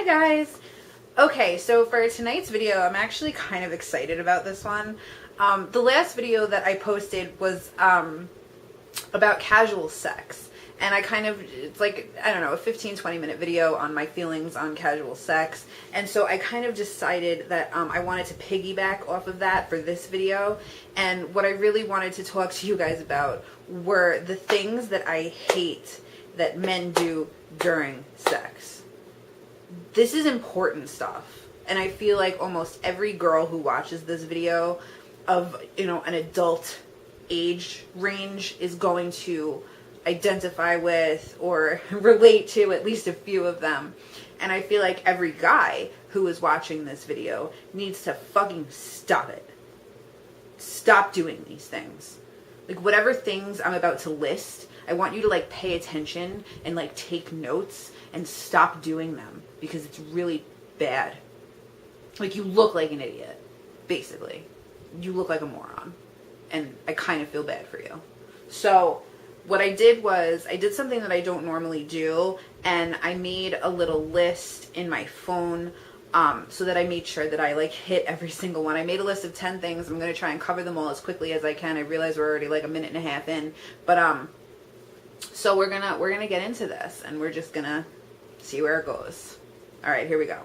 Hi guys! Okay, so for tonight's video, I'm actually kind of excited about this one. The last video that I posted was about casual sex. And it's like, I don't know, a 15-20 minute video on my feelings on casual sex. And so I kind of decided that I wanted to piggyback off of that for this video. And what I really wanted to talk to you guys about were the things that I hate that men do during sex. This is important stuff. And I feel like almost every girl who watches this video of, you know, an adult age range is going to identify with or relate to at least a few of them. And I feel like every guy who is watching this video needs to fucking stop it. Stop doing these things. Like, whatever things I'm about to list, I want you to like pay attention and like take notes and stop doing them, because it's really bad. Like, you look like an idiot, basically. You look like a moron. And I kind of feel bad for you. So what I did was, I did something that I don't normally do, and I made a little list in my phone, so that I made sure that I like hit every single one. I made a list of 10 things. I'm going to try and cover them all as quickly as I can. I realize we're already like a minute and a half in, but so we're gonna get into this, and we're just gonna see where it goes. All right, here we go.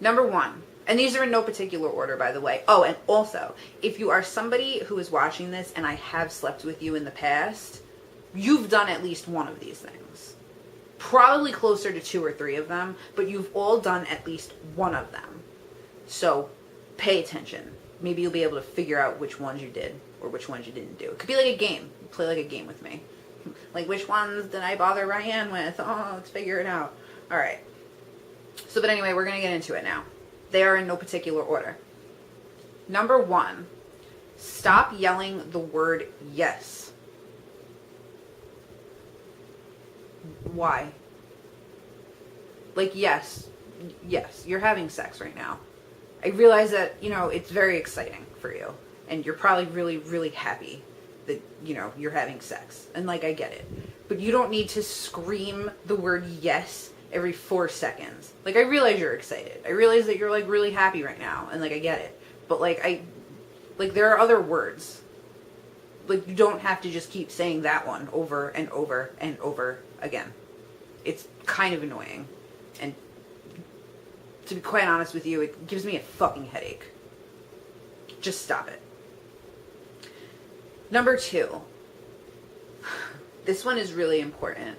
Number 1. And these are in no particular order, by the way. Oh, and also, if you are somebody who is watching this and I have slept with you in the past, you've done at least one of these things. Probably closer to 2 or 3 of them, but you've all done at least one of them. So pay attention. Maybe you'll be able to figure out which ones you did or which ones you didn't do. It could be like a game. Play like a game with me. Like, which ones did I bother Ryan with? Oh, let's figure it out. All right. So, but anyway, we're going to get into it now. They are in no particular order. Number 1, stop yelling the word yes. Why? Like, yes, you're having sex right now. I realize that, you know, it's very exciting for you, and you're probably really, really happy that, you know, you're having sex. And like, I get it. But you don't need to scream the word yes every 4 seconds. Like, I realize you're excited. I realize that you're like really happy right now, and like, I get it. But like, there are other words. Like, you don't have to just keep saying that one over and over and over again. It's kind of annoying. And to be quite honest with you, it gives me a fucking headache. Just stop it. Number 2. This one is really important.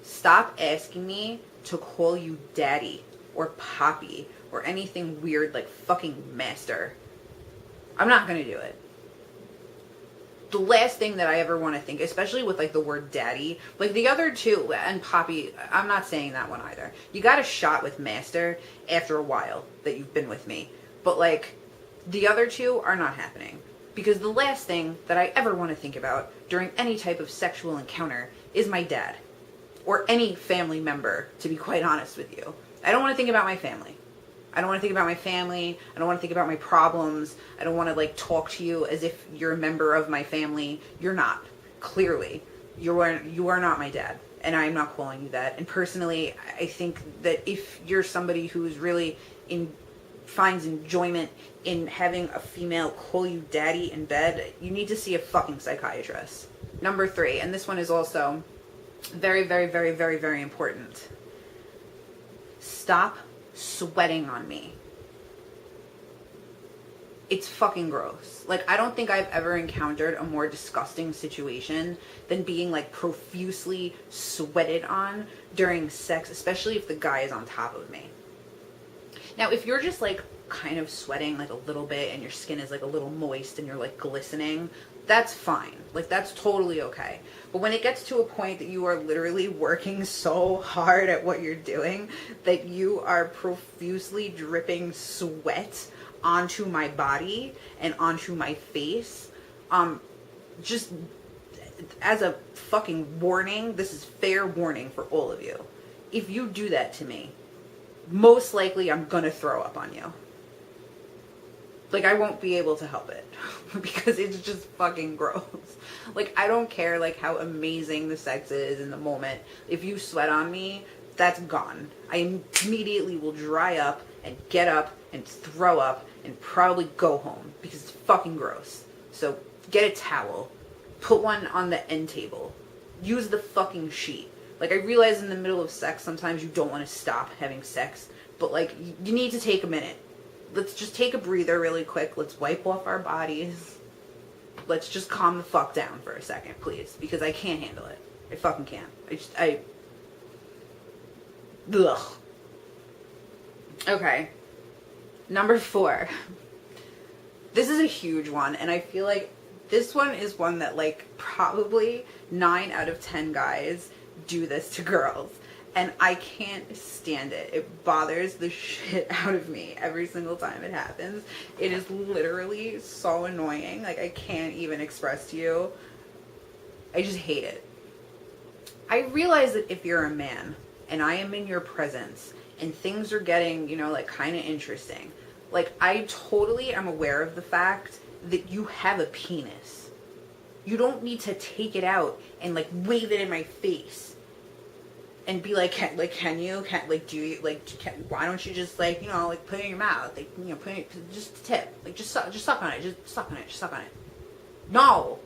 Stop asking me to call you daddy or poppy or anything weird like fucking master. I'm not gonna do it. The last thing that I ever want to think, especially with like the word daddy, like the other two, and poppy, I'm not saying that one either. You got a shot with master after a while that you've been with me. But like, the other two are not happening. Because the last thing that I ever want to think about during any type of sexual encounter is my dad. Or any family member, to be quite honest with you. I don't want to think about my family. I don't want to think about my family. I don't want to think about my problems. I don't want to like talk to you as if you're a member of my family. You're not. Clearly. You are not my dad. And I'm not calling you that. And personally, I think that if you're somebody who's really finds enjoyment in having a female call you daddy in bed, you need to see a fucking psychiatrist. Number 3, and this one is also very, very, very, very, very important. Stop sweating on me. It's fucking gross. Like, I don't think I've ever encountered a more disgusting situation than being like profusely sweated on during sex, especially if the guy is on top of me. Now, if you're just like kind of sweating like a little bit and your skin is like a little moist and you're like glistening, that's fine. Like, that's totally okay. But when it gets to a point that you are literally working so hard at what you're doing that you are profusely dripping sweat onto my body and onto my face, just as a fucking warning, this is fair warning for all of you. If you do that to me, most likely I'm gonna throw up on you. Like, I won't be able to help it because it's just fucking gross. Like, I don't care like how amazing the sex is in the moment. If you sweat on me, that's gone. I immediately will dry up and get up and throw up and probably go home because it's fucking gross. So get a towel, put one on the end table, use the fucking sheet. Like, I realize in the middle of sex sometimes you don't want to stop having sex, but like, you need to take a minute. Let's just take a breather really quick. Let's wipe off our bodies. Let's just calm the fuck down for a second, please, because I can't handle it. I fucking can't. Ugh. Okay. Number 4. This is a huge one, and I feel like this one is one that, like, probably 9 out of 10 guys do this to girls. And I can't stand it. It bothers the shit out of me every single time it happens. It is literally so annoying. Like, I can't even express to you. I just hate it. I realize that if you're a man and I am in your presence and things are getting, you know, like, kind of interesting, like, I totally am aware of the fact that you have a penis. You don't need to take it out and, like, wave it in my face and be like, can you, do you, like, why don't you just, like, you know, like, put it in your mouth, like, you know, put it, just tip, like, just suck on it, just suck on it. No,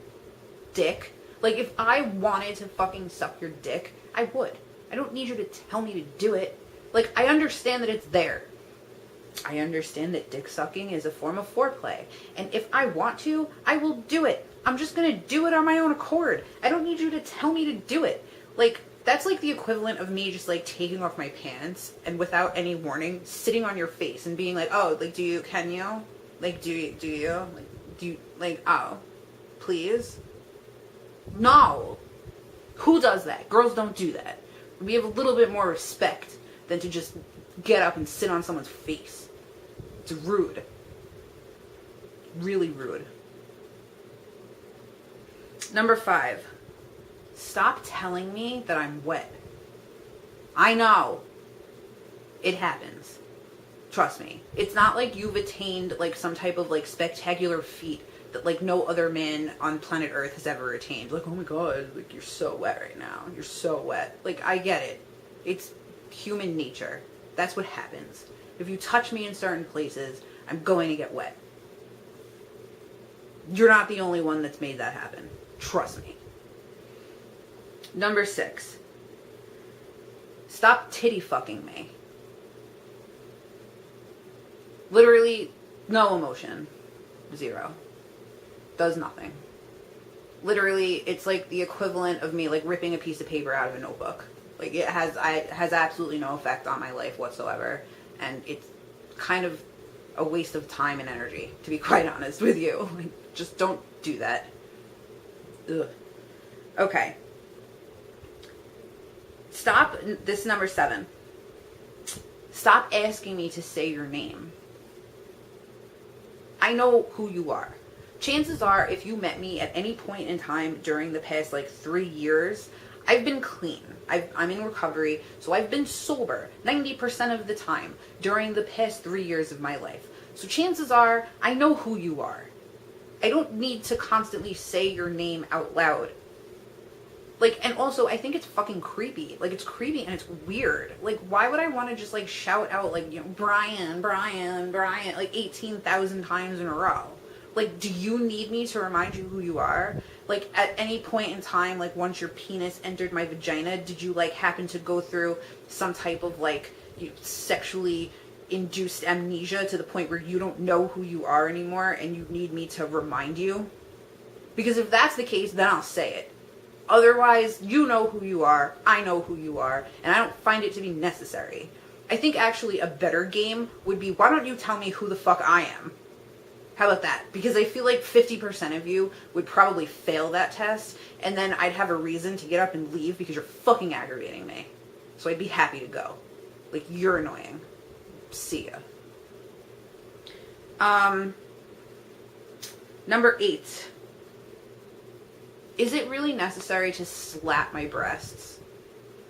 dick. Like, if I wanted to fucking suck your dick, I would. I don't need you to tell me to do it. Like, I understand that it's there. I understand that dick sucking is a form of foreplay. And if I want to, I will do it. I'm just gonna do it on my own accord. I don't need you to tell me to do it. Like, that's like the equivalent of me just, like, taking off my pants and without any warning, sitting on your face and being like, oh, like, can you? Like, do you, like, oh, please? No. Who does that? Girls don't do that. We have a little bit more respect than to just get up and sit on someone's face. It's rude. Really rude. Number 5. Stop telling me that I'm wet. I know. It happens. Trust me. It's not like you've attained, like, some type of, like, spectacular feat that, like, no other man on planet Earth has ever attained. Like, oh my god, like, you're so wet right now. You're so wet. Like, I get it. It's human nature. That's what happens. If you touch me in certain places, I'm going to get wet. You're not the only one that's made that happen. Trust me. Number 6. Stop titty fucking me. Literally, no emotion. 0. Does nothing. Literally, it's like the equivalent of me, like, ripping a piece of paper out of a notebook. Like, it has absolutely no effect on my life whatsoever. And it's kind of a waste of time and energy, to be quite honest with you. Like, just don't do that. Ugh. Okay. Stop. This is number 7. Stop asking me to say your name. I know who you are. Chances are, if you met me at any point in time during the past, like, 3 years, I've been clean. I'm in recovery, so I've been sober 90% of the time during the past 3 years of my life. So chances are, I know who you are. I don't need to constantly say your name out loud. Like, and also, I think it's fucking creepy. Like, it's creepy and it's weird. Like, why would I want to just, like, shout out, like, you know, Brian, like, 18,000 times in a row? Like, do you need me to remind you who you are? Like, at any point in time, like, once your penis entered my vagina, did you, like, happen to go through some type of, like, sexually induced amnesia to the point where you don't know who you are anymore and you need me to remind you? Because if that's the case, then I'll say it. Otherwise, you know who you are, I know who you are, and I don't find it to be necessary. I think actually a better game would be, why don't you tell me who the fuck I am? How about that? Because I feel like 50% of you would probably fail that test, and then I'd have a reason to get up and leave because you're fucking aggravating me. So I'd be happy to go. Like, you're annoying. See ya. Number 8. Is it really necessary to slap my breasts?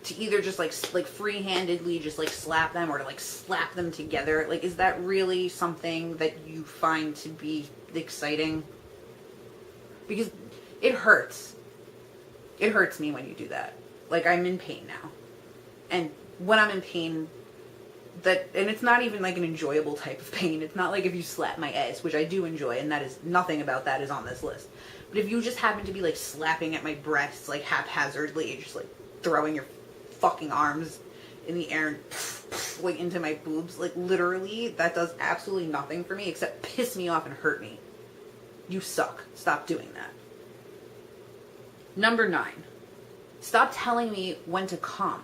To either just, like free-handedly just, like, slap them or to, like, slap them together? Like, is that really something that you find to be exciting? Because it hurts. It hurts me when you do that. Like, I'm in pain now. And when I'm in pain, that, and it's not even like an enjoyable type of pain. It's not like if you slap my ass, which I do enjoy, and that is, nothing about that is on this list. But if you just happen to be like slapping at my breasts like haphazardly, just like throwing your fucking arms in the air and like into my boobs, like literally, that does absolutely nothing for me except piss me off and hurt me. You suck. Stop doing that. Number 9. Stop telling me when to come.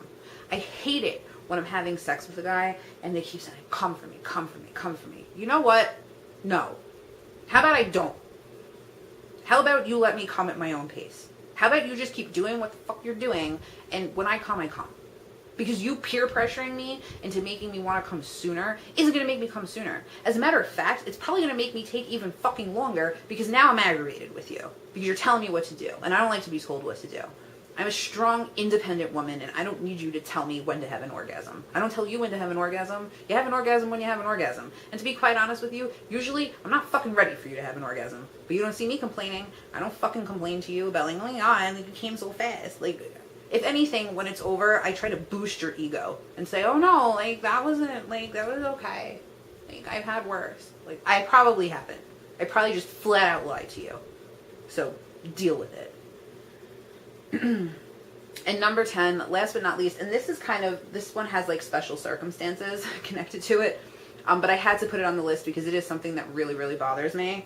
I hate it when I'm having sex with a guy and they keep saying, come for me, come for me, come for me. You know what? No. How about I don't? How about you let me come at my own pace? How about you just keep doing what the fuck you're doing, and when I come, I come? Because you peer pressuring me into making me want to come sooner isn't going to make me come sooner. As a matter of fact, it's probably going to make me take even fucking longer, because now I'm aggravated with you. Because you're telling me what to do, and I don't like to be told what to do. I'm a strong, independent woman, and I don't need you to tell me when to have an orgasm. I don't tell you when to have an orgasm. You have an orgasm when you have an orgasm. And to be quite honest with you, usually, I'm not fucking ready for you to have an orgasm. But you don't see me complaining. I don't fucking complain to you about like, oh yeah, you came so fast. Like, if anything, when it's over, I try to boost your ego and say, oh no, like, that wasn't, like, that was okay. Like, I've had worse. Like, I probably haven't. I probably just flat out lied to you. So, deal with it. And number 10, last but not least, and this is kind of, this one has like special circumstances connected to it, but I had to put it on the list because it is something that really, really bothers me,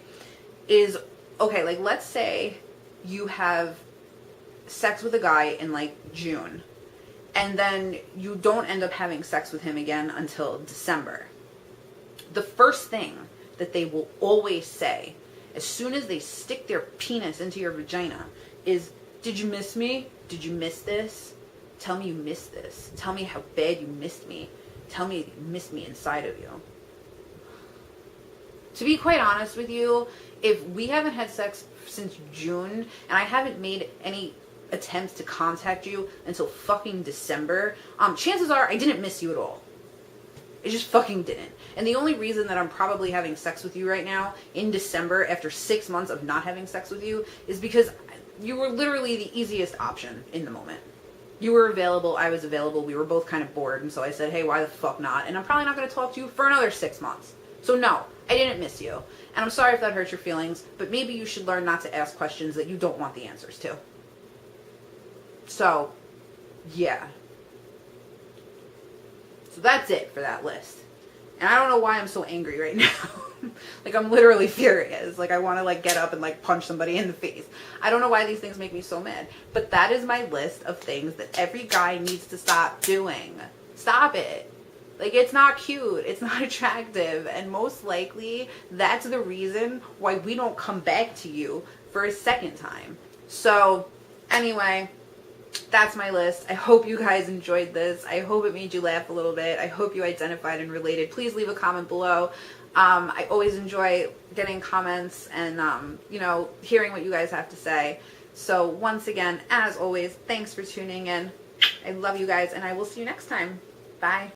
is, okay, like, let's say you have sex with a guy in like June, and then you don't end up having sex with him again until December. The first thing that they will always say as soon as they stick their penis into your vagina is, did you miss me? Did you miss this? Tell me you missed this. Tell me how bad you missed me. Tell me you missed me inside of you. To be quite honest with you, if we haven't had sex since June, and I haven't made any attempts to contact you until fucking December, chances are I didn't miss you at all. I just fucking didn't. And the only reason that I'm probably having sex with you right now in December after 6 months of not having sex with you is because you were literally the easiest option in the moment. You were available, I was available, we were both kind of bored, and so I said, hey, why the fuck not? And I'm probably not going to talk to you for another 6 months. So no, I didn't miss you. And I'm sorry if that hurt your feelings, but maybe you should learn not to ask questions that you don't want the answers to. So, yeah. So that's it for that list. And I don't know why I'm so angry right now. Like, I'm literally furious. Like, I want to, like, get up and, like, punch somebody in the face. I don't know why these things make me so mad. But that is my list of things that every guy needs to stop doing. Stop it. Like, it's not cute. It's not attractive. And most likely, that's the reason why we don't come back to you for a second time. So, anyway, that's my list. I hope you guys enjoyed this. I hope it made you laugh a little bit. I hope you identified and related. Please leave a comment below. I always enjoy getting comments and, you know, hearing what you guys have to say. So once again, as always, thanks for tuning in. I love you guys, and I will see you next time. Bye.